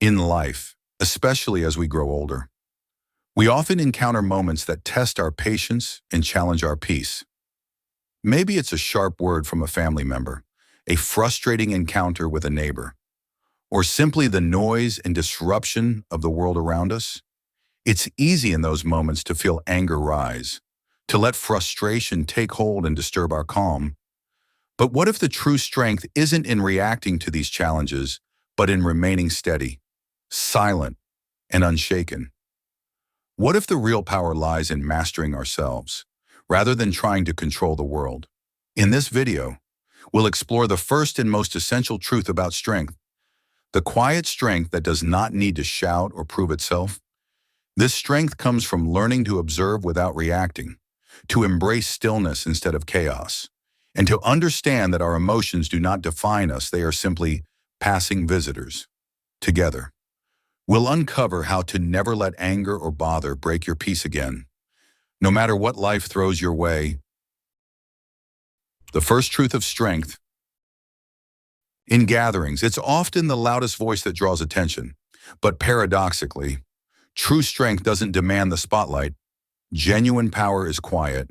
In life, especially as we grow older, we often encounter moments that test our patience and challenge our peace. Maybe it's a sharp word from a family member, a frustrating encounter with a neighbor, or simply the noise and disruption of the world around us. It's easy in those moments to feel anger rise, to let frustration take hold and disturb our calm. But what if the true strength isn't in reacting to these challenges, but in remaining steady, silent, and unshaken? What if the real power lies in mastering ourselves, rather than trying to control the world? In this video, we'll explore the first and most essential truth about strength, the quiet strength that does not need to shout or prove itself. This strength comes from learning to observe without reacting, to embrace stillness instead of chaos, and to understand that our emotions do not define us, they are simply passing visitors. Together, we'll uncover how to never let anger or bother break your peace again, no matter what life throws your way. The first truth of strength. In gatherings, it's often the loudest voice that draws attention. But paradoxically, true strength doesn't demand the spotlight. Genuine power is quiet.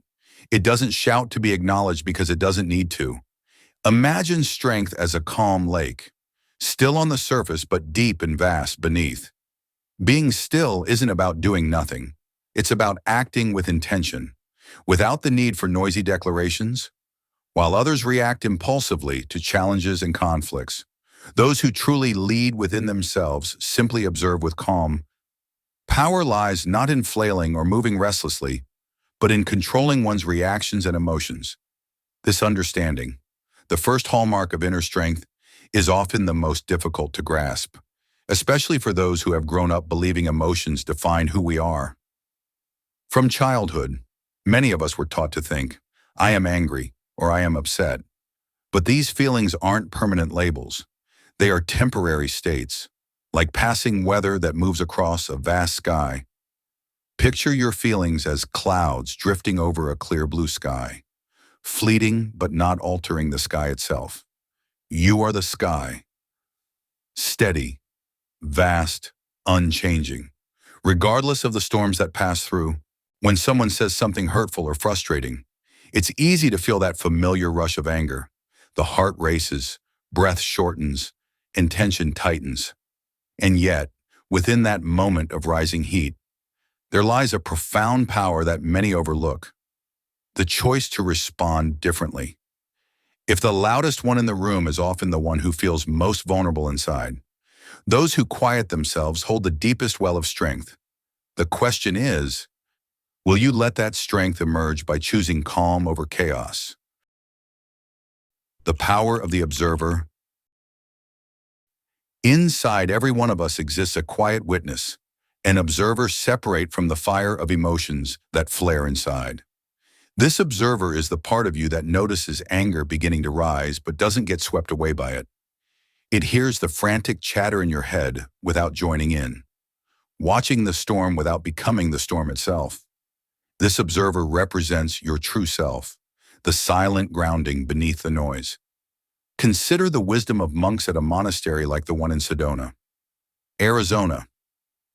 It doesn't shout to be acknowledged because it doesn't need to. Imagine strength as a calm lake, still on the surface but deep and vast beneath. Being still isn't about doing nothing. It's about acting with intention, without the need for noisy declarations. While others react impulsively to challenges and conflicts, those who truly lead within themselves simply observe with calm. Power lies not in flailing or moving restlessly, but in controlling one's reactions and emotions. This understanding, the first hallmark of inner strength, is often the most difficult to grasp, especially for those who have grown up believing emotions define who we are. From childhood, many of us were taught to think, "I am angry," or "I am upset." But these feelings aren't permanent labels. They are temporary states, like passing weather that moves across a vast sky. Picture your feelings as clouds drifting over a clear blue sky, fleeting but not altering the sky itself. You are the sky, steady, vast, unchanging. Regardless of the storms that pass through, when someone says something hurtful or frustrating, it's easy to feel that familiar rush of anger. The heart races, breath shortens, and tension tightens. And yet, within that moment of rising heat, there lies a profound power that many overlook: the choice to respond differently. If the loudest one in the room is often the one who feels most vulnerable inside, those who quiet themselves hold the deepest well of strength. The question is, will you let that strength emerge by choosing calm over chaos? The power of the observer. Inside every one of us exists a quiet witness, an observer separate from the fire of emotions that flare inside. This observer is the part of you that notices anger beginning to rise but doesn't get swept away by it. It hears the frantic chatter in your head without joining in, watching the storm without becoming the storm itself. This observer represents your true self, the silent grounding beneath the noise. Consider the wisdom of monks at a monastery like the one in Sedona, Arizona.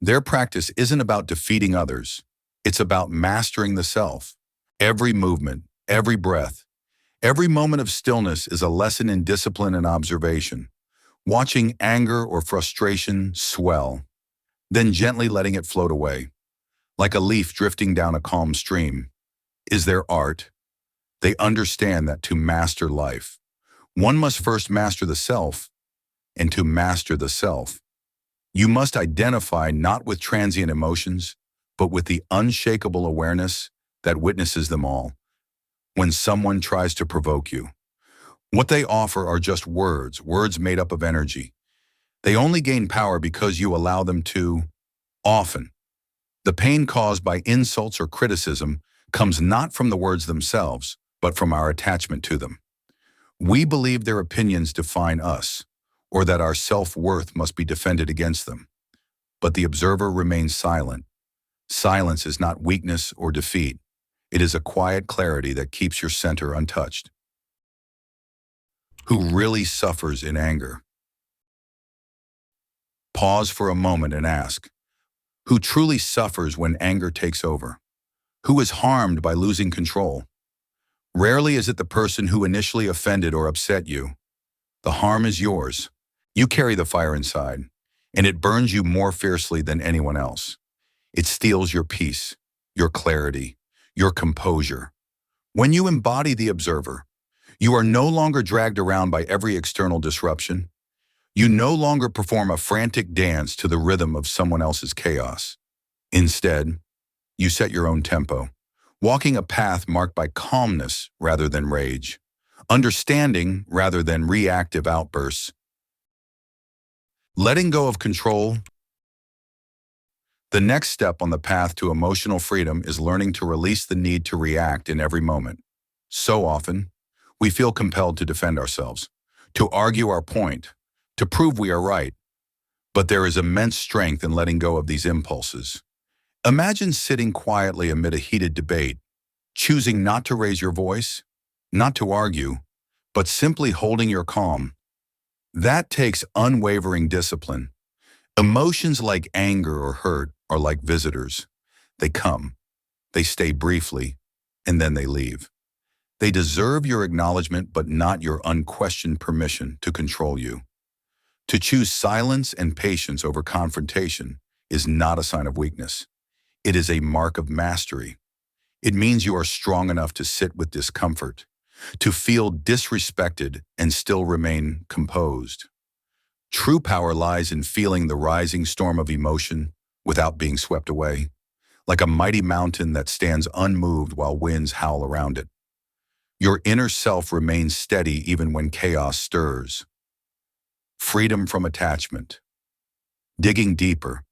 Their practice isn't about defeating others. It's about mastering the self. Every movement, every breath, every moment of stillness is a lesson in discipline and observation. Watching anger or frustration swell, then gently letting it float away, like a leaf drifting down a calm stream, is their art. They understand that to master life, one must first master the self, and to master the self, you must identify not with transient emotions, but with the unshakable awareness that witnesses them all. When someone tries to provoke you, what they offer are just words made up of energy. They only gain power because you allow them to. Often, the pain caused by insults or criticism comes not from the words themselves, but from our attachment to them. We believe their opinions define us, or that our self-worth must be defended against them. But the observer remains silent. Silence is not weakness or defeat. It is a quiet clarity that keeps your center untouched. Who really suffers in anger? Pause for a moment and ask, who truly suffers when anger takes over? Who is harmed by losing control? Rarely is it the person who initially offended or upset you. The harm is yours. You carry the fire inside, and it burns you more fiercely than anyone else. It steals your peace, your clarity, your composure. When you embody the observer, you are no longer dragged around by every external disruption. You no longer perform a frantic dance to the rhythm of someone else's chaos. Instead, you set your own tempo, walking a path marked by calmness rather than rage, understanding rather than reactive outbursts. Letting go of control. The next step on the path to emotional freedom is learning to release the need to react in every moment. So often, we feel compelled to defend ourselves, to argue our point, to prove we are right. But there is immense strength in letting go of these impulses. Imagine sitting quietly amid a heated debate, choosing not to raise your voice, not to argue, but simply holding your calm. That takes unwavering discipline. Emotions like anger or hurt are like visitors. They come, they stay briefly, and then they leave. They deserve your acknowledgement but not your unquestioned permission to control you. To choose silence and patience over confrontation is not a sign of weakness. It is a mark of mastery. It means you are strong enough to sit with discomfort, to feel disrespected and still remain composed. True power lies in feeling the rising storm of emotion without being swept away, like a mighty mountain that stands unmoved while winds howl around it. Your inner self remains steady even when chaos stirs. Freedom from attachment. Digging deeper,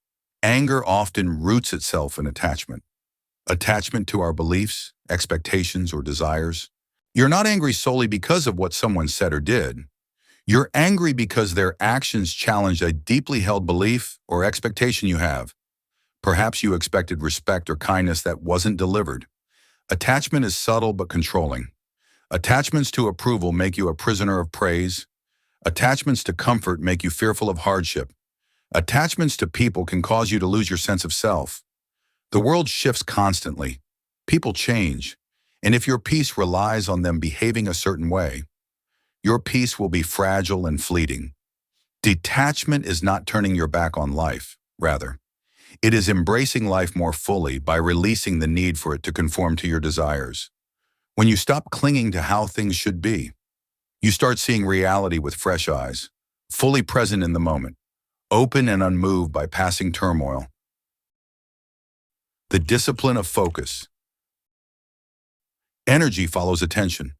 anger often roots itself in attachment. Attachment to our beliefs, expectations, or desires. You're not angry solely because of what someone said or did. You're angry because their actions challenge a deeply held belief or expectation you have. Perhaps you expected respect or kindness that wasn't delivered. Attachment is subtle but controlling. Attachments to approval make you a prisoner of praise. Attachments to comfort make you fearful of hardship. Attachments to people can cause you to lose your sense of self. The world shifts constantly. People change. And if your peace relies on them behaving a certain way, your peace will be fragile and fleeting. Detachment is not turning your back on life. Rather, it is embracing life more fully by releasing the need for it to conform to your desires. When you stop clinging to how things should be, you start seeing reality with fresh eyes, fully present in the moment, open and unmoved by passing turmoil. The discipline of focus. Energy follows attention.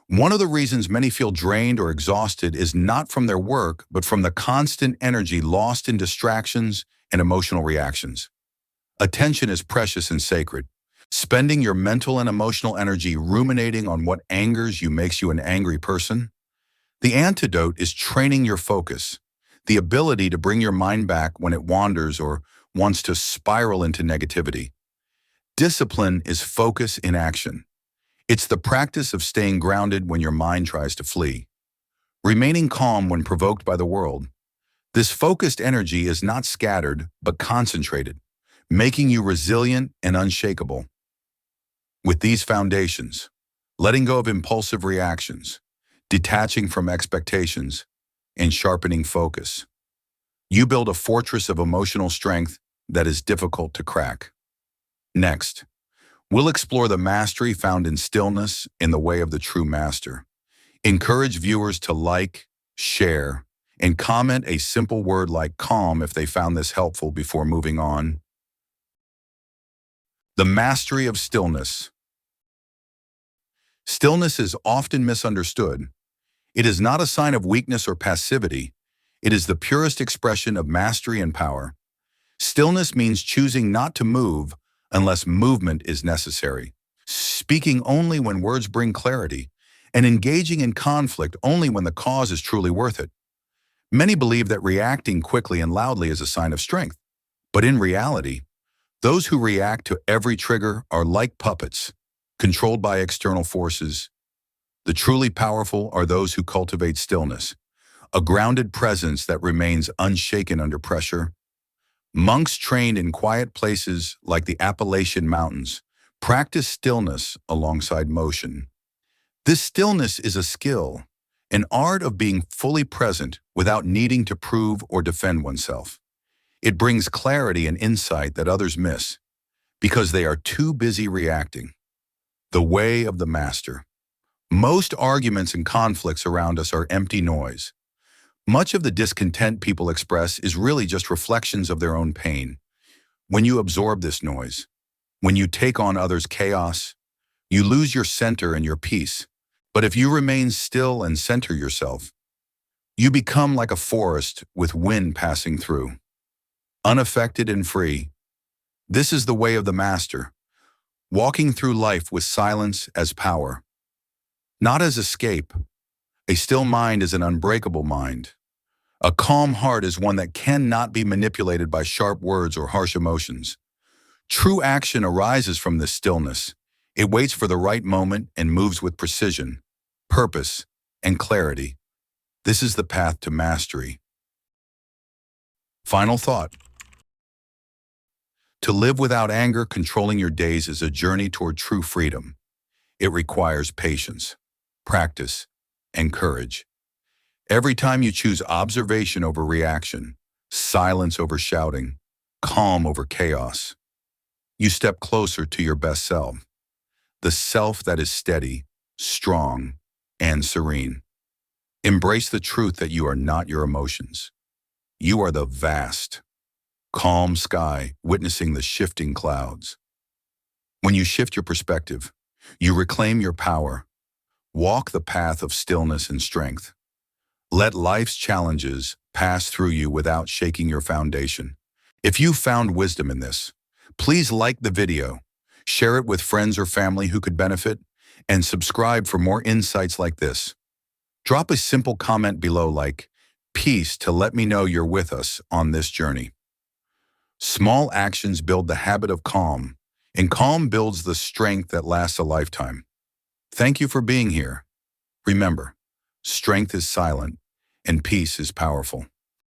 One of the reasons many feel drained or exhausted is not from their work, but from the constant energy lost in distractions and emotional reactions. Attention is precious and sacred. Spending your mental and emotional energy ruminating on what angers you makes you an angry person. The antidote is training your focus, the ability to bring your mind back when it wanders or wants to spiral into negativity. Discipline is focus in action. It's the practice of staying grounded when your mind tries to flee, remaining calm when provoked by the world. This focused energy is not scattered, but concentrated, making you resilient and unshakable. With these foundations, letting go of impulsive reactions, detaching from expectations, and sharpening focus, you build a fortress of emotional strength that is difficult to crack. Next, we'll explore the mastery found in stillness in the way of the true master. Encourage viewers to like, share, and comment a simple word like calm if they found this helpful before moving on. The mastery of stillness. Stillness is often misunderstood. It is not a sign of weakness or passivity. It is the purest expression of mastery and power. Stillness means choosing not to move unless movement is necessary, speaking only when words bring clarity, and engaging in conflict only when the cause is truly worth it. Many believe that reacting quickly and loudly is a sign of strength, but in reality, those who react to every trigger are like puppets, controlled by external forces. The truly powerful are those who cultivate stillness, a grounded presence that remains unshaken under pressure. Monks trained in quiet places like the Appalachian Mountains practice stillness alongside motion. This stillness is a skill, an art of being fully present without needing to prove or defend oneself. It brings clarity and insight that others miss because they are too busy reacting. The way of the master. Most arguments and conflicts around us are empty noise. Much of the discontent people express is really just reflections of their own pain. When you absorb this noise, when you take on others' chaos, you lose your center and your peace. But if you remain still and center yourself, you become like a forest with wind passing through, unaffected and free. This is the way of the master, walking through life with silence as power, not as escape. A still mind is an unbreakable mind. A calm heart is one that cannot be manipulated by sharp words or harsh emotions. True action arises from this stillness. It waits for the right moment and moves with precision, purpose, and clarity. This is the path to mastery. Final thought. To live without anger controlling your days is a journey toward true freedom. It requires patience, practice, and courage. Every time you choose observation over reaction, silence over shouting, calm over chaos, you step closer to your best self, the self that is steady, strong, and serene. Embrace the truth that you are not your emotions. You are the vast, calm sky witnessing the shifting clouds. When you shift your perspective, you reclaim your power. Walk the path of stillness and strength. Let life's challenges pass through you without shaking your foundation. If you found wisdom in this, please like the video, share it with friends or family who could benefit, and subscribe for more insights like this. Drop a simple comment below like, "Peace," to let me know you're with us on this journey. Small actions build the habit of calm, and calm builds the strength that lasts a lifetime. Thank you for being here. Remember, strength is silent and peace is powerful.